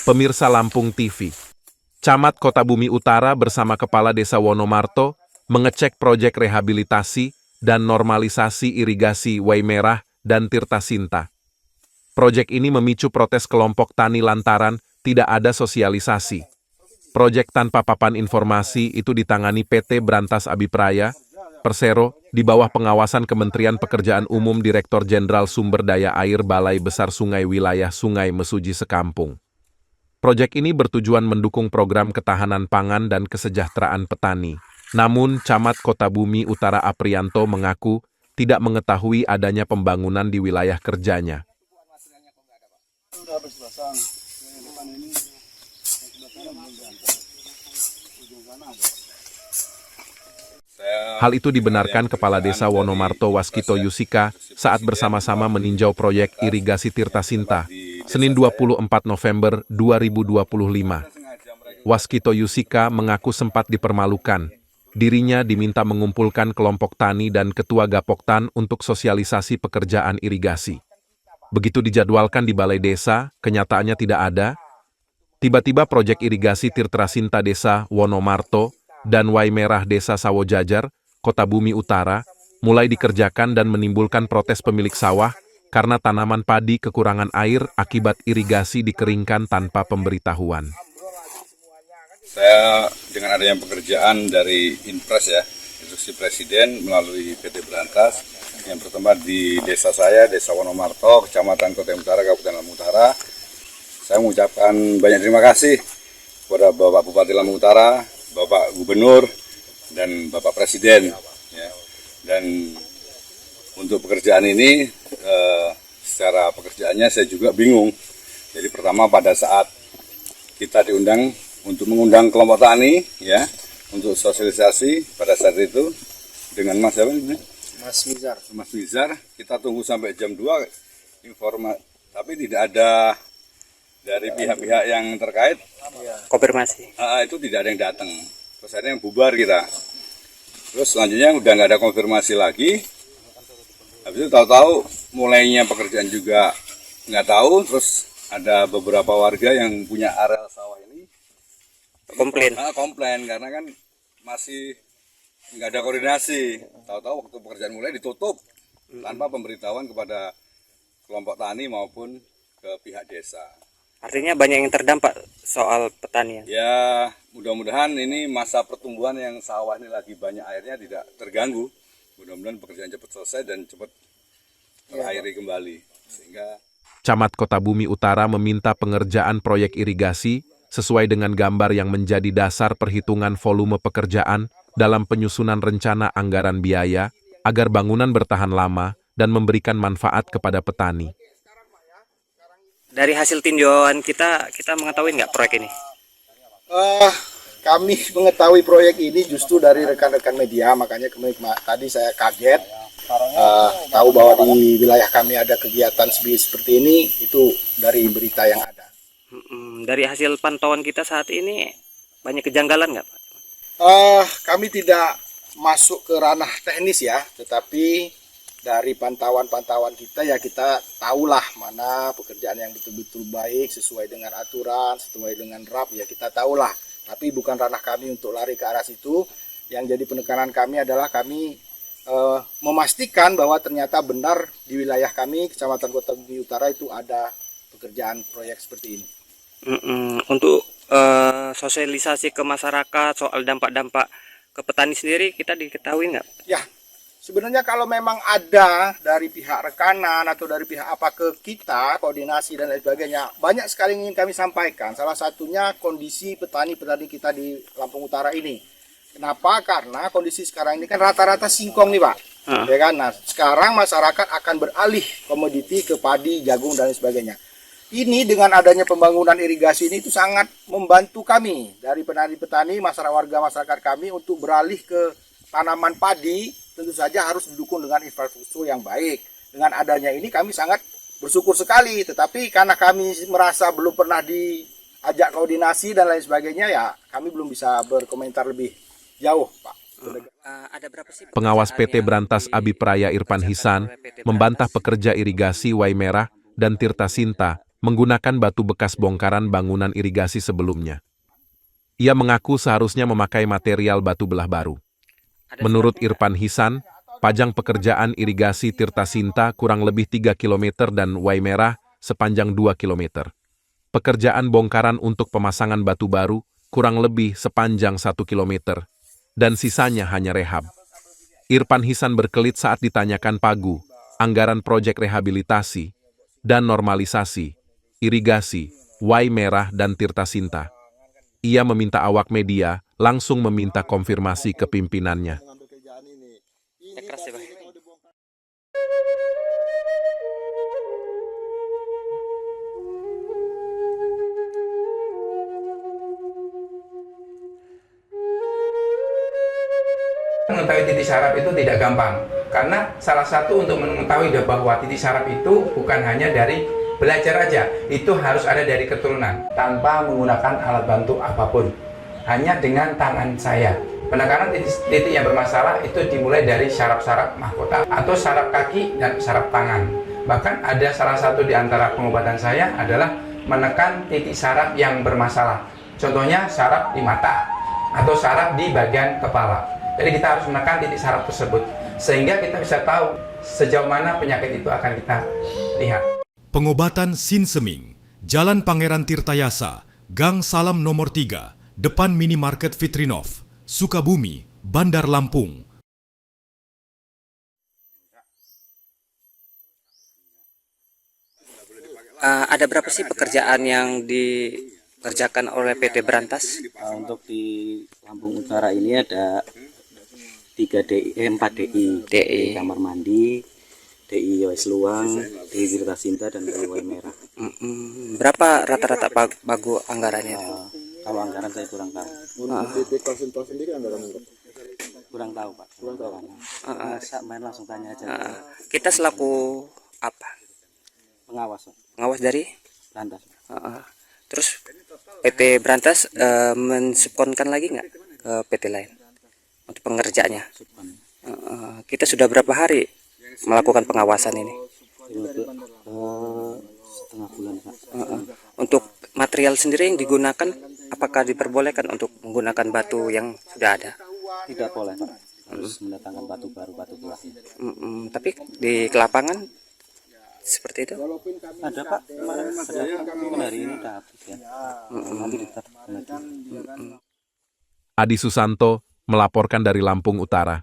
Pemirsa Lampung TV, Camat Kota Bumi Utara bersama Kepala Desa Wonomarto mengecek proyek rehabilitasi dan normalisasi irigasi Waimerah dan Tirta Sinta. Proyek ini memicu protes kelompok tani lantaran tidak ada sosialisasi. Proyek tanpa papan informasi itu ditangani PT Brantas Abipraya, Persero, di bawah pengawasan Kementerian Pekerjaan Umum Direktur Jenderal Sumber Daya Air Balai Besar Sungai Wilayah Sungai Mesuji Sekampung. Proyek ini bertujuan mendukung program ketahanan pangan dan kesejahteraan petani. Namun, Camat Kota Bumi Utara Aprianto mengaku tidak mengetahui adanya pembangunan di wilayah kerjanya. Hal itu dibenarkan Kepala Desa Wonomarto Waskito Yusika saat bersama-sama meninjau proyek irigasi Tirta Sinta, Senin 24 November 2025. Waskito Yusika mengaku sempat dipermalukan. Dirinya diminta mengumpulkan kelompok tani dan ketua Gapoktan untuk sosialisasi pekerjaan irigasi. Begitu dijadwalkan di Balai Desa, kenyataannya tidak ada. Tiba-tiba proyek irigasi Tirta Sinta Desa Wonomarto dan Waimerah Desa Sawojajar, Kota Bumi Utara, mulai dikerjakan dan menimbulkan protes pemilik sawah karena tanaman padi kekurangan air akibat irigasi dikeringkan tanpa pemberitahuan. Saya dengan adanya pekerjaan dari Inpres ya, instruksi Presiden melalui PT Brantas, yang pertama di desa saya, Desa Wonomarto, Kecamatan Kota Utara, Kabupaten Lampung Utara. Saya mengucapkan banyak terima kasih kepada Bapak Bupati Lampung Utara, Bapak Gubernur, dan Bapak Presiden. Ya. Dan untuk pekerjaan ini, secara pekerjaannya saya juga bingung. Jadi pertama pada saat kita diundang untuk mengundang kelompok tani, ya, untuk sosialisasi pada saat itu dengan Mas siapa ini? Mas Mizar, kita tunggu sampai jam 2 informasi, tapi tidak ada dari pihak-pihak yang terkait konfirmasi. Itu tidak ada yang datang. Terus ada yang bubar kita. Terus selanjutnya udah nggak ada konfirmasi lagi. Habis itu tahu-tahu mulainya pekerjaan juga nggak tahu. Terus ada beberapa warga yang punya areal sawah ini komplain karena kan masih nggak ada koordinasi. Tahu-tahu waktu pekerjaan mulai ditutup tanpa pemberitahuan kepada kelompok tani maupun ke pihak desa. Artinya banyak yang terdampak soal pertanian. Ya, mudah-mudahan ini masa pertumbuhan yang sawah ini lagi banyak airnya tidak terganggu. Mudah-mudahan pekerjaan cepat selesai dan cepat terairi kembali. Sehingga Camat Kota Bumi Utara meminta pengerjaan proyek irigasi sesuai dengan gambar yang menjadi dasar perhitungan volume pekerjaan dalam penyusunan rencana anggaran biaya agar bangunan bertahan lama dan memberikan manfaat kepada petani. Dari hasil tinjauan kita mengetahui nggak proyek ini? Kami mengetahui proyek ini justru dari rekan-rekan media, makanya tadi saya kaget tahu bahwa di wilayah kami ada kegiatan seperti ini, itu dari berita yang ada. Dari hasil pantauan kita saat ini banyak kejanggalan nggak, Pak? Kami tidak masuk ke ranah teknis ya, tetapi dari pantauan-pantauan kita ya kita tahulah mana pekerjaan yang betul-betul baik sesuai dengan aturan, sesuai dengan RAP ya kita tahulah. Tapi bukan ranah kami untuk lari ke arah situ. Yang jadi penekanan kami adalah kami memastikan bahwa ternyata benar di wilayah kami, Kecamatan Kota Bumi Utara itu ada pekerjaan proyek seperti ini. Untuk sosialisasi ke masyarakat soal dampak-dampak ke petani sendiri kita diketahui nggak? Ya. Sebenarnya kalau memang ada dari pihak rekanan atau dari pihak apa ke kita, koordinasi dan lain sebagainya, banyak sekali yang ingin kami sampaikan. Salah satunya kondisi petani-petani kita di Lampung Utara ini. Kenapa? Karena kondisi sekarang ini kan rata-rata singkong nih Pak. Ya kan? Nah, sekarang masyarakat akan beralih komoditi ke padi, jagung dan lain sebagainya. Ini dengan adanya pembangunan irigasi ini itu sangat membantu kami dari petani-petani, warga-masyarakat kami untuk beralih ke tanaman padi. Tentu saja harus didukung dengan infrastruktur yang baik. Dengan adanya ini kami sangat bersyukur sekali. Tetapi karena kami merasa belum pernah diajak koordinasi dan lain sebagainya, ya kami belum bisa berkomentar lebih jauh, Pak. Pengawas PT Brantas Abipraya Irfan Hisan membantah pekerja irigasi Waimerah dan Tirta Sinta menggunakan batu bekas bongkaran bangunan irigasi sebelumnya. Ia mengaku seharusnya memakai material batu belah baru. Menurut Irfan Hisan, pajang pekerjaan irigasi Tirta Sinta kurang lebih 3 km dan Waimerah sepanjang 2 km. Pekerjaan bongkaran untuk pemasangan batu baru kurang lebih sepanjang 1 km, dan sisanya hanya rehab. Irfan Hisan berkelit saat ditanyakan pagu, anggaran proyek rehabilitasi, dan normalisasi, irigasi, Waimerah dan Tirta Sinta. Ia meminta awak media langsung meminta konfirmasi ke pimpinannya. Keras ya, Bang. Mengetahui titik saraf itu tidak gampang, karena salah satu untuk mengetahui bahwa titik saraf itu bukan hanya dari belajar aja, itu harus ada dari keturunan tanpa menggunakan alat bantu apapun, hanya dengan tangan saya. Penekanan titik yang bermasalah itu dimulai dari saraf-saraf mahkota atau saraf kaki dan saraf tangan. Bahkan ada salah satu di antara pengobatan saya adalah menekan titik saraf yang bermasalah. Contohnya saraf di mata atau saraf di bagian kepala. Jadi kita harus menekan titik saraf tersebut sehingga kita bisa tahu sejauh mana penyakit itu akan kita lihat. Pengobatan Sinseming, Jalan Pangeran Tirtayasa, Gang Salam nomor 3, depan Minimarket Fitrinov, Sukabumi, Bandar Lampung. Ada berapa sih pekerjaan yang dikerjakan oleh PT Berantas? Untuk di Lampung Utara ini ada 4 DI, kamar mandi, DI Yowes Luang, DI Tirta Sinta, dan DI Waimerah. Berapa rata-rata pagu anggarannya? Kalau anggaran saya kurang tahu. Kurang tahu Pak. Main langsung tanya aja. Kita selaku apa? Pengawas Pak. Pengawas dari? Lantas. Terus PT Berantas mensubkonkan lagi nggak ke PT lain untuk pengerjaannya? Kita sudah berapa hari melakukan pengawasan ini? Setengah bulan Pak. Untuk material sendiri yang digunakan, apakah diperbolehkan untuk menggunakan batu yang sudah ada? Tidak boleh Pak. Harus mendatangkan batu baru, batu belah. Tapi di lapangan seperti itu? Ada Pak. Kemarin ada. Hari ini udah habis ya. Nanti ditetapkan lagi. Adi Susanto melaporkan dari Lampung Utara.